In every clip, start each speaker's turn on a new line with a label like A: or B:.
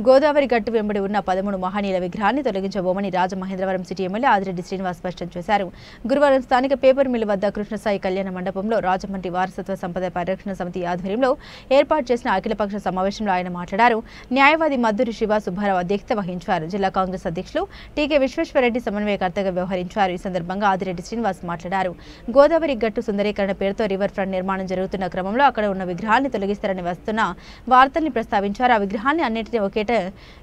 A: గోదావరి గట్టు వెంబడి ఉన్న 13 మహనీయుల విగ్రహాన్ని తొలగించబోమని రాజమహేంద్రవరం సిటీ ఎమ్మెల్యే ఆదిరెడ్డి శ్రీనివాస్ స్పష్టం చేశారు. గురువారం స్థానిక పేపర్ మిల్ వద్ద కృష్ణసాయి కళ్యాణ మండపంలో రాజమండ్రి వారసత్వ సంపద పరిరక్షణ సమితి ఆధ్వర్యంలో ఏర్పాటు చేసిన అఖిలపక్ష సమావేశంలో ఆయన మాట్లాడారు. న్యాయవాది మద్దూరి శివ సుబ్బారావు అధ్యక్షత వహించారు. జిల్లా కాంగ్రెస్ అధ్యక్షులు టీకే విశ్వేశ్వరరెడ్డి సమన్వయకర్తగా వ్యవహరించారు. ఈ సందర్భంగా ఆదిరెడ్డి శ్రీనివాస్ మాట్లాడారు. గోదావరి గట్టు సుందరీకరణ పేరుతో రివర్ ఫ్రంట్ నిర్మాణం జరుగుతున్న క్రమంలో అక్కడ ఉన్న విగ్రహాన్ని తొలగిస్తారని వస్తున్న వార్తల్ని ప్రస్తావించారు. ఆ విగ్రహాన్ని అన్నింటినీ ఒకేట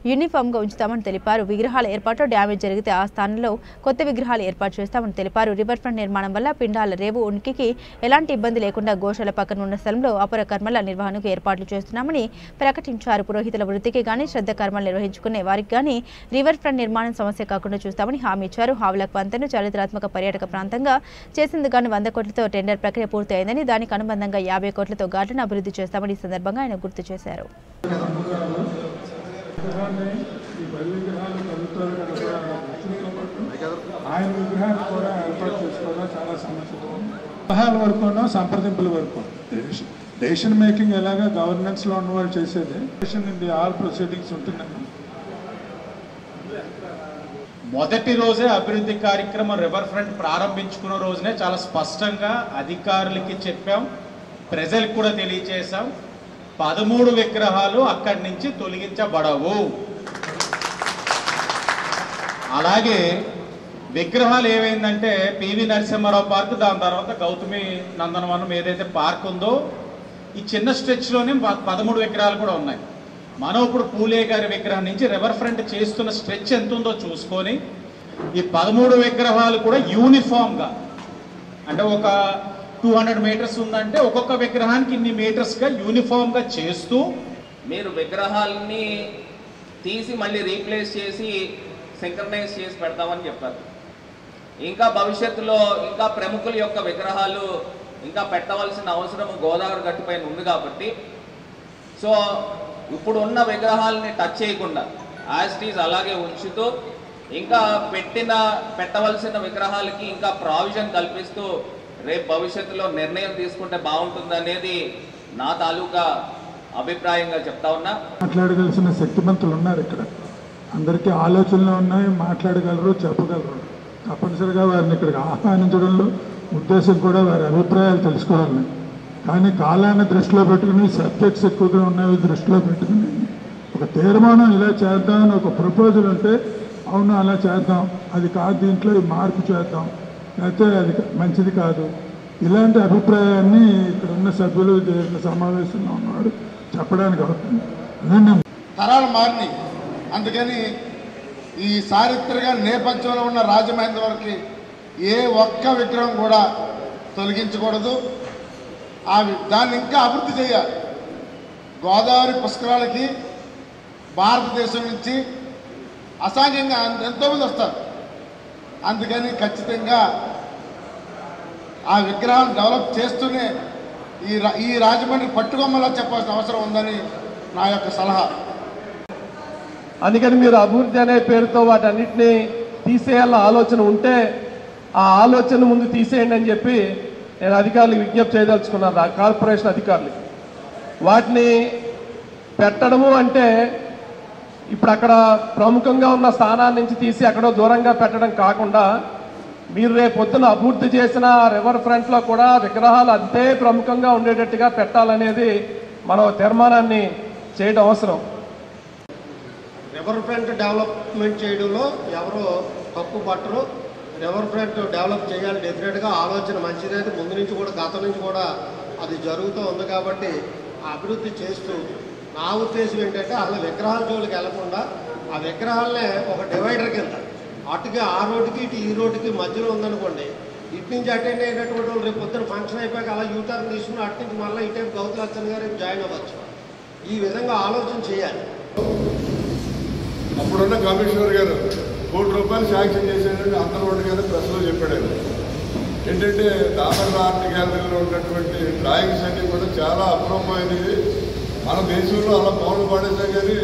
A: యూనిఫామ్ గా ఉంచుతామని తెలిపారు. విగ్రహాల ఏర్పాటు డ్యామేజ్ జరిగితే ఆ స్థానంలో కొత్త విగ్రహాలు ఏర్పాటు చేస్తామని తెలిపారు. రివర్ ఫ్రంట్ నిర్మాణం వల్ల పిండాల రేవు ఉనికికి ఎలాంటి ఇబ్బంది లేకుండా గోశాల పక్కన ఉన్న స్థలంలో అపర కర్మల నిర్వహణకు ఏర్పాట్లు చేస్తున్నామని ప్రకటించారు. పురోహితుల వృత్తికి గానీ శ్రద్ధ కర్మలు నిర్వహించుకునే వారికి గానీ రివర్ ఫ్రంట్ నిర్మాణం సమస్య కాకుండా చూస్తామని హామీ ఇచ్చారు. హావ్లక్ వంతెన చారిత్రాత్మక పర్యాటక ప్రాంతంగా చేసింది గానీ 100 కోట్లతో టెండర్ ప్రక్రియ పూర్తి అయిందని, దానికి అనుబంధంగా 50 కోట్లతో ఘాట్లను అభివృద్ధి చేస్తామని ఈ సందర్భంగా ఆయన గుర్తు చేశారు.
B: ఆయన విగ్రహాన్ని కూడా ఏర్పాటు చేసుకోవడం చాలా సమస్యలు. సలహాల వరకు సంప్రదింపుల వరకు డెసిషన్ మేకింగ్ ఎలాగా గవర్నెన్స్ లో ఉన్న వాళ్ళు చేసేది ఆల్ ప్రొసీడింగ్స్ ఉంటుందండి.
C: మొదటి రోజే అభివృద్ధి కార్యక్రమం రివర్ ఫ్రంట్ ప్రారంభించుకున్న రోజునే చాలా స్పష్టంగా అధికారులకి చెప్పాం, ప్రజలకు కూడా తెలియజేశాం. 13 విగ్రహాలు అక్కడి నుంచి తొలగించబడవు. అలాగే విగ్రహాలు ఏమైందంటే పివి నరసింహారావు పార్క్, దాని తర్వాత గౌతమి నందనవనం ఏదైతే పార్క్ ఉందో ఈ చిన్న స్ట్రెచ్లోనే 13 విగ్రహాలు కూడా ఉన్నాయి. మనం ఇప్పుడు పూలే గారి విగ్రహం నుంచి రివర్ ఫ్రంట్ చేస్తున్న స్ట్రెచ్ ఎంత ఉందో చూసుకొని ఈ 13 విగ్రహాలు కూడా యూనిఫామ్గా, అంటే ఒక 200 మీటర్స్ ఉందంటే ఒక్కొక్క విగ్రహానికి ఇన్ని మీటర్స్గా యూనిఫామ్గా చేస్తూ
D: మీరు విగ్రహాలని తీసి మళ్ళీ రీప్లేస్ చేసి సింక్రనైజ్ చేసి పెడతామని చెప్పారు. ఇంకా భవిష్యత్తులో ఇంకా ప్రముఖుల యొక్క విగ్రహాలు ఇంకా పెట్టవలసిన అవసరం గోదావరి గట్టుపైన ఉంది కాబట్టి, సో ఇప్పుడు ఉన్న విగ్రహాలని టచ్ చేయకుండా యాజ్ ఇట్ ఈజ్ అలాగే ఉంచుతూ ఇంకా పెట్టవలసిన విగ్రహాలకి ఇంకా ప్రావిజన్ కల్పిస్తూ రేపు భవిష్యత్తులో నిర్ణయం తీసుకుంటే బాగుంటుంది అనేది నా తాలూకా అభిప్రాయంగా చెప్తా ఉన్నా.
B: మాట్లాడగలిసిన శక్తిమంతులు ఉన్నారు ఇక్కడ, అందరికీ ఆలోచనలు ఉన్నాయి, మాట్లాడగలరు, చెప్పగలరు. తప్పనిసరిగా వారిని ఇక్కడికి ఆహ్వానించడంలో ఉద్దేశం కూడా వారి అభిప్రాయాలు తెలుసుకోవాలని. కానీ కాలాన్ని దృష్టిలో పెట్టుకుని సబ్జెక్ట్స్ ఎక్కువగా ఉన్నవి దృష్టిలో పెట్టుకుని ఒక తీర్మానం ఇలా చేద్దామని ఒక ప్రపోజల్ ఉంటే అవును అలా చేద్దాం, అది కాదు దీంట్లో మార్పు చేద్దాం, లేకపోతే అది మంచిది కాదు, ఇలాంటి అభిప్రాయాన్ని ఇక్కడ ఉన్న సభ్యులు సమావేశంలో ఉన్నవాడు చెప్పడానికి అవుతుంది.
E: తరాలు మారినాయి, అందుకని ఈ చారిత్రక నేపథ్యంలో ఉన్న రాజమహేంద్రవరంకి ఏ ఒక్క విగ్రహం కూడా తొలగించకూడదు. దాన్ని ఇంకా అభివృద్ధి చేయాలి. గోదావరి పుష్కరాలకి భారతదేశం నుంచి అసాంఘ్యంగా ఎంతోమంది వస్తారు. అందుకని ఖచ్చితంగా ఆ విగ్రహాన్ని డెవలప్ చేస్తూనే ఈ రాజమండ్రి పట్టుకొమ్మలా చెప్పాల్సిన అవసరం ఉందని నా యొక్క సలహా.
F: అందుకని మీరు అభివృద్ధి అనే పేరుతో వాటన్నిటినీ తీసేయాల ఆలోచన ఉంటే ఆ ఆలోచన ముందు తీసేయండి అని చెప్పి నేను అధికారులకు విజ్ఞప్తి చేయదలుచుకున్నాను. ఆ కార్పొరేషన్ అధికారులకి వాటిని పెట్టడము అంటే ఇప్పుడు అక్కడ ప్రముఖంగా ఉన్న స్థానాన్ని నుంచి తీసి ఎక్కడో దూరంగా పెట్టడం కాకుండా మీరు రేపు పొద్దున అభివృద్ధి చేసిన రివర్ ఫ్రంట్లో కూడా విగ్రహాలు అంతే ప్రముఖంగా ఉండేటట్టుగా పెట్టాలనేది మనం తీర్మానాన్ని చేయడం అవసరం.
G: రివర్ ఫ్రంట్ డెవలప్మెంట్ చేయడంలో ఎవరో తప్పు పట్టరు. రివర్ ఫ్రంట్ డెవలప్ చేయాలి, డెఫినెట్గా ఆలోచన మంచిదే. ముందు నుంచి కూడా గతం నుంచి కూడా అది జరుగుతూ ఉంది కాబట్టి అభివృద్ధి చేస్తూ నా ఉద్దేశం ఏంటంటే అసలు విగ్రహాల జోలికి వెళ్లకుండా ఆ విగ్రహాలనే ఒక డివైడర్ కింద అటుకి ఆ రోడ్డుకి ఇటు ఈ రోడ్డుకి మధ్యలో ఉందనుకోండి, ఇటు నుంచి అటెండ్ అయినటువంటి వాళ్ళు రేపు పొద్దున ఫంక్షన్ అయిపోయాక అలా యూటర్న్ తీసుకుని అటు నుంచి మళ్ళీ ఇటే గౌతు లచ్చన్ గారు జాయిన్ అవ్వచ్చు. ఈ విధంగా ఆలోచన చేయాలి.
H: అప్పుడున్న కమిషనర్ గారు ₹1 కోటి శాంక్షన్ చేసేటట్టు అందరూ గారు ప్రెస్లో చెప్పాడు. ఏంటంటే దామర ఆర్ట్ గ్యాలరీలో ఉన్నటువంటి డ్రాయింగ్స్ అన్నీ కూడా చాలా అపూర్వమైనవి. మన దేశంలో అలా పౌరులు పాడేసాం, కానీ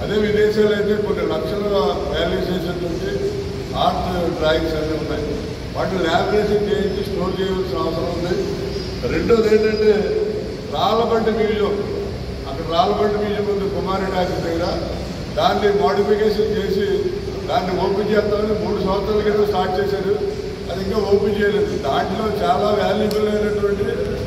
H: అదే విదేశాలు అయితే కొన్ని లక్షల వాల్యుయేషన్ నుంచి ఆర్ట్ డ్రాయింగ్స్ అన్నీ ఉన్నాయి. వాటిని ల్యాబరేషన్ చేయించి స్టోర్ చేయవలసిన అవసరం ఉంది. రెండోది ఏంటంటే రాళ్ళబండి మ్యూజియం, అక్కడ రాళ్ళబండి మ్యూజియం ఉంది కుమారి టాకీస్ దగ్గర, దాన్ని మోడిఫికేషన్ చేసి దాన్ని ఓపెన్ చేస్తామని 3 సంవత్సరాల క్రితం స్టార్ట్ చేశారు. అది ఇంకా ఓపెన్ చేయలేదు. దాంట్లో చాలా వాల్యుబుల్ అయినటువంటి